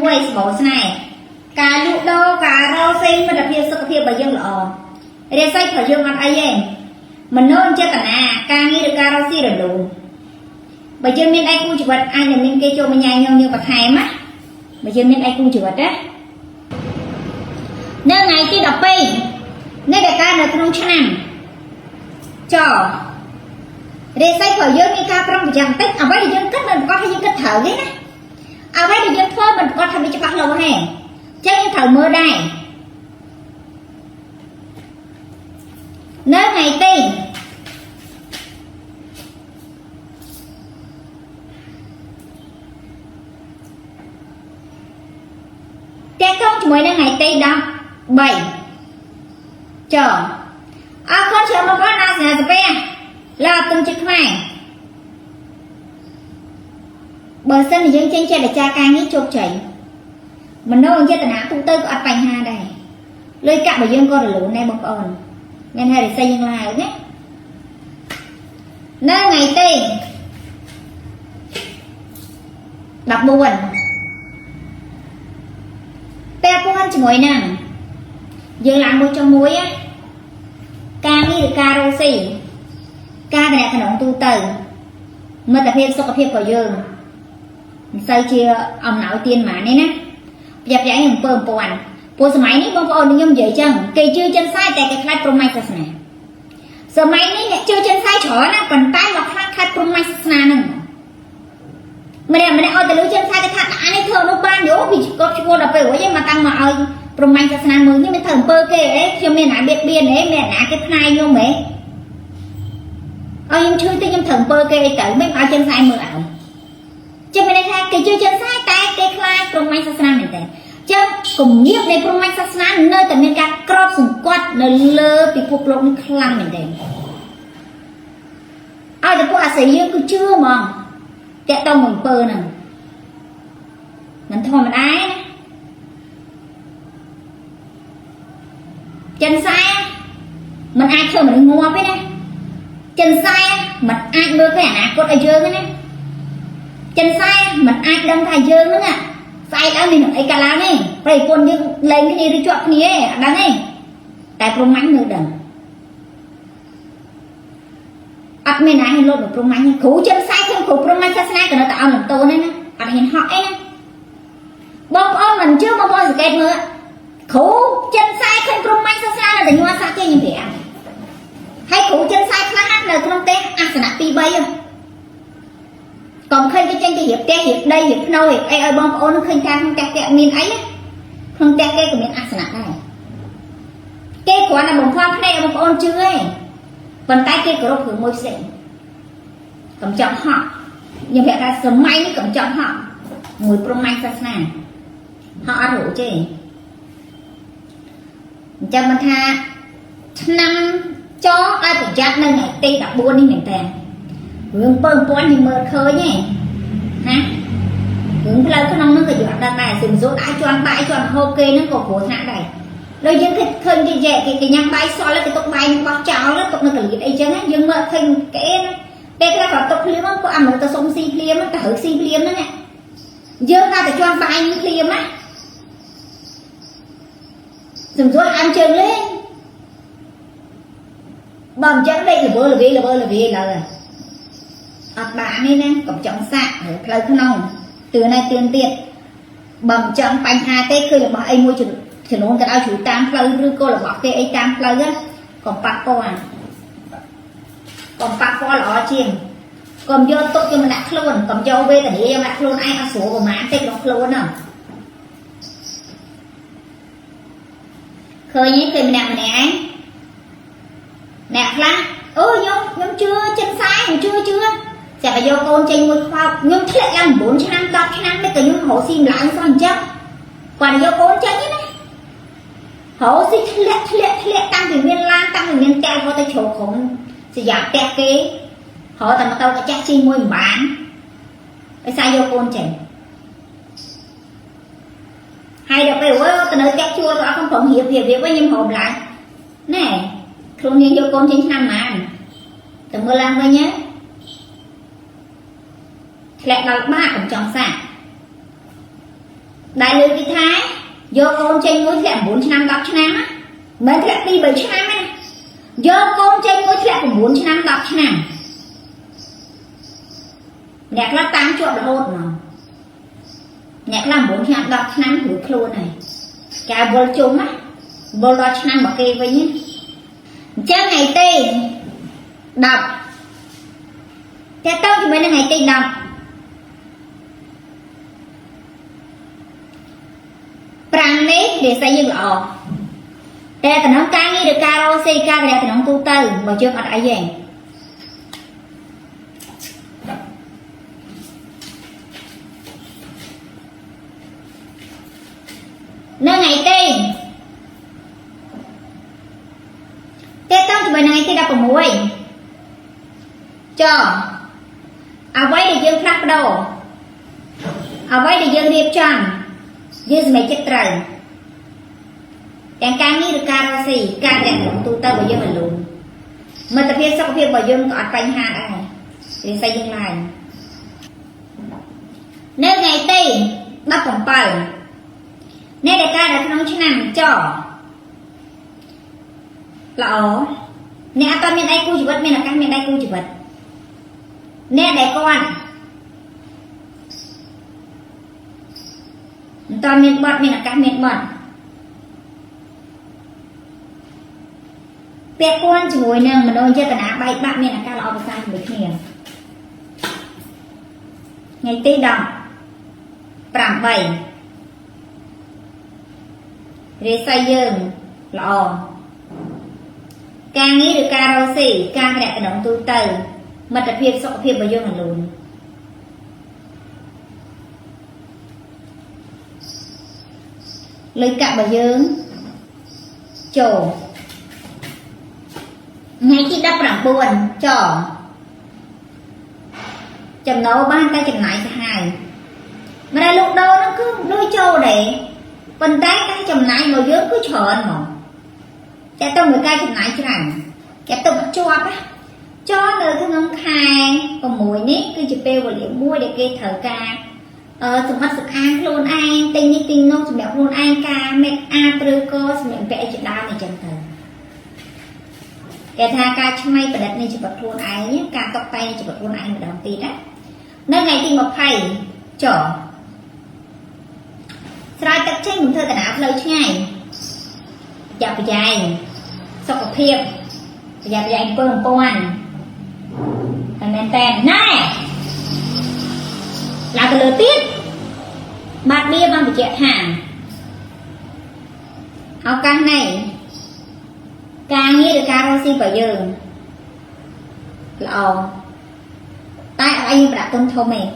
មួយសបោស្នេហ៍ការលក់ដូរការរកស៊ីមិត្តភាពសុខភាពរបស់យើងល្អរាសីរបស់យើងអត់អីទេមនោចេតនាការងារឬការរកស៊ីរលូនបើយើងមានឯកគូជីវិតអាចនឹងមានគេចូលមកញ៉ាំញឹមយើងបន្ថែមណាបើយើងមានឯកគូជីវិតណានៅថ្ងៃទី12នៃការនៅក្នុងឆ្នាំចរាសីរបស់យើងមានការប្រុងប្រយ័ត្នបន្តិចអ្វីដែលយើងគិតមិនប្រកបថាយើងគិតត្រូវទេណាអ្វីដែលយើងធ្វើមិនប្រកបថាវាច្បាស់លាស់ទេចឹងយើងត្រូវមើលដែរនៅថ្ងៃទីតែកុំជាមួយនឹងថ្ងៃទី13ចុះអរគុណច្រើនបងប្អូនណាស្នេហ៍សាពេឡាអត់ទាំងចិត្តខ្មែរបើសិនជាយើងចេញចេះតែការងារជោគជ័យមនោចេតនាទូទៅក៏អត់បញ្ហាដែរលុយកាក់របស់យើងក៏រលូនដែរបងប្អូនមានហើយរិស័យយើងឡើងណានៅថ្ងៃទី14ពាក់ព័ន្ធជាមួយនឹងយើងឡើងមួយចុះមួយការងារឬការរកស៊ីការតំណែងទូទៅមិត្តភាពសុខភាពរបស់យើងមិនសូវជាអំណោយទានហ្មងនេះណាប្រយ័ត្នយ៉ាង7,000ព្រោះសម័យនេះបងប្អូនខ្ញុំនិយាយចឹងគេជឿចិនសាយតែគេខ្លាចព្រហ្មញ្ញសាសនាសម័យនេះអ្នកជឿចិនសាយច្រើនណាប៉ុន្តែមកខ្លាចព្រហ្មញ្ញសាសនាហ្នឹងម្នាក់ឲ្យទៅលើចិនសាយគេថាអានេះធ្វើនោះបានយោពីកត់ឈ្មោះដល់ពេលរួចឯងមកតាំងមកឲ្យព្រហ្មញ្ញសាសនាមើលនេះមិនធ្វើអំពើគេអីខ្ញុំមានអាបៀតបៀនអីមានអាគេផ្នែកខ្ញុំហ៎ឲ្យខ្ញុំជួយទៅខ្ញុំធ្វើអំពើគេអីទៅមិនឲ្យចិនសាយមើលឲ្យចឹងមានន័យថាគេជឿចិនសាយតែគេខ្លាចព្រហ្មញ្ញសាសនាមែនទេចឹងគំនាបនៃព្រហ្មញ្ញសាសនានៅតែមានការក្របសង្កត់នៅលើពិភពលោកនេះខ្លាំងមែនទេឲ្យតែពួកអាស្រ័យយើងគឺជឿហ្មងតាក់តងអំពើហ្នឹងមិនធម្មតាណាចិនសាយมันអាចធ្វើមនុស្សងាប់ទេណាចិនសាយมันអាចមើលឃើញអនាគតឲ្យយើងទេណាចិនសាយมันអាចដឹងថាយើងហ្នឹងស្អែកឡើងមានអីកាលឡើងទេប្រពន្ធយើងលែងគ្នាឬជាប់គ្នាទេអត់ដឹងទេតែព្រហ្មញ្ញនៅដឹងអត់មានណាឲ្យលោតនៅព្រហ្មញ្ញគ្រូចិនសាយខ្ញុំគ្រូព្រហ្មញ្ញសាសនាក៏នៅតែអោនលំតូនហ្នឹងណាអត់ហ៊ានហក់អីណាបងប្អូនមិនជឿបងប្អូនសង្កេតមើលគ្រូចិនសាយឃើញព្រហ្មញ្ញសាសនានៅតែញ័រសាគេខ្ញុំប្រាប់ហើយគ្រូចិនសាយខ្លះនៅក្នុងទេអាសនៈ2 3កុំឃើញគេចេញទៅរៀបផ្ទះរៀបដីរៀបភ្នៅរៀបអីឲ្យបងប្អូនឃើញថាក្នុងផ្ទះគេមានអីក្នុងផ្ទះគេក៏មានអាសនៈដែរគេគ្រាន់តែបំផាន់ភ្នែកបងប្អូនជឿឯងប៉ុន្តែគេគោរពរឿងមួយផ្សេងកំចង់ហក់ខ្ញុំប្រាប់ថាសម័យនេះកំចង់ហក់មួយព្រហ្មញ្ញសាសនាហក់អត់រួចទេអញ្ចឹងមិនថាឆ្នាំចឲ្យប្រយ័ត្ននៅថ្ងៃទី14នេះមែនតើរឿង7,000យើងមើលឃើញទេណារឿងផ្លូវក្នុងហ្នឹងក៏យើងអត់ដឹងដែរសិមសូតអាចជន់បាយជន់ហូបគេហ្នឹងក៏គ្រោះថ្នាក់ដែរដូចយើងឃើញគេញ៉ាំបាយសល់គេទុកបាយបោះចោលទុកនៅកលៀតអីចឹងណាយើងមើលឃើញគេណាពេលខ្លះក៏ទុកភ្លាមគាត់អាមើលទៅសុំស៊ីភ្លាមទៅរើស៊ីភ្លាមហ្នឹងយើងតែជន់បាយភ្លាមណាសិមសូតអានជើងលេងបើអញ្ចឹងដេកល្វើល្វីឡើយអត់បាននេះណាកំចង់សាក់ផ្លូវក្នុងទឿនហើយទឿនទៀតបើមិនចង់បញ្ហាទេគឺរបស់អីមួយចំនួនក៏ឲ្យជួយតាមផ្លូវឬក៏របស់គេអីតាមផ្លូវហ្នឹងកុំប៉ះពាល់ល្អជាងកុំយកទុកយកមកដាក់ខ្លួនកុំយកវេទនាយកមកដាក់ខ្លួនឯងអត់ស្រួលប្រហែលទេក្នុងខ្លួនហ្នឹងឃើញទេគេម្នាក់ឯងអ្នកខ្លះអូខ្ញុំជឿចិនសាយខ្ញុំជឿតែបើយកកូនចេញមួយខ្វោកខ្ញុំធ្លាក់ឡើង9ឆ្នាំ10ឆ្នាំមិនក៏ខ្ញុំរកស៊ីម្ល៉េះសោះអញ្ចឹងគាត់យកកូនចេញណារកស៊ីធ្លាក់តាំងពីមានឡានតាំងពីមានតែគាត់ទៅជ្រោកក្រុមសយ៉ាផ្ទះគេរកតែម៉ូតូកាចាស់ជិះមួយមិនបានដោយសារយកកូនចេញហើយដល់ពេលទៅនៅផ្ទះជួលក៏អត់ផងរៀបវិញខ្ញុំហៅម្ល៉េះណែខ្លួនយើងយកកូនចេញឆ្នាំម៉ានទៅមើលឡើងវិញណាធ្លាក់ដល់បាក់កំចង់សាក់ đại lưu cái thái vô con trên mũi thẹn 4 năm 10 năm á mấy thẹn đi 7 năm á vô con trên mũi thẹn của 4 năm 10 năm nhạc là 8 chuột là hốt mà nhạc là 4 năm 10 năm hủy luôn này cả vô chung á vô lo năm mà kê với nhé chắc ngày tê đọc theo tao thì mới là ngày tê đọc prang này để xây dựng lọแต่ขนมกางนี่เด็กการเราซีกาแต่ขนมตูเตอร์มาเชื่อมอะไรอย่างnơi ngày tiên tết tông thì bên ngày tiên đọc vào mũi cho à vậy để dương phát đầu à vậy để dương điệp tròn dương mấy chất trờiอย่างการนี้หรือการเราสิการแต่งของตูเตอร์บ่เยอะเหมือนลุงมันแต่เพียงสักเพียงบ่เยอะก็อัดไปหาได้หรือใส่ยังไงเนื้อไงตีบับผมไปเนื้อเด็กการน้องชนะจ่อหล่อเนื้อตอนมีได้กู้จีบมีหนักการมีได้กู้จีบเนื้อเด็กก้อนตอนมีบอดมีหนักการมีบอดเปียกก้นช่วยนึงมันโดนเจตนาใบบ้าเนี่ยนะการเราเอาไปใส่หรือเขียนไงตีดอกปรำใบเรใส่ยืมหล่อการนี้หรือการเราสิการแดดกระดองตูเตอร์มันจะเพียบสกเพียบใบยืมหันลุนเลยกะใบยืมโจngày khi đắp rạng buồn cho chầm nấu ban tay chầm nải cả hai mà đây lúc đâu nó cứ đôi trâu để phần tay cái chầm nải ngồi dưới cứ chờ anh mà cái tao người cay chầm nải chứ rằng cái tao bắt cho á cho nơi cứ ngâm khai còn mùi nít cứ chụp bêu và liệu mua để kê thở ca tụi mắt sực ăn luôn anh tinh như tinh nông tụi mẹ luôn anh ca mẹ a trừ cô tụi mẹ vẽ chuyện đau này chẳng thởแต่ถ้าการใช้ไม่ประดับในจุดประทุนไอ้เนี่ยการตกไปในจุดประทุนไอ้มาดองตีนะนั่นไงที่มาไพ่จ่อสลายตัดเช่นของเธอแต่หนาเลยใช่ไงอย่าไปใหญ่สกปรกอย่าไปใหญ่เปิ้ลป้วนแต่แมนแตนแน่ลากระเลือติดบาดเบี้ยบางไปเจ็บห่างเอาการไหนการนี้หรือการเราซีประยืนเราใต้ไอ้ประตูทมเอง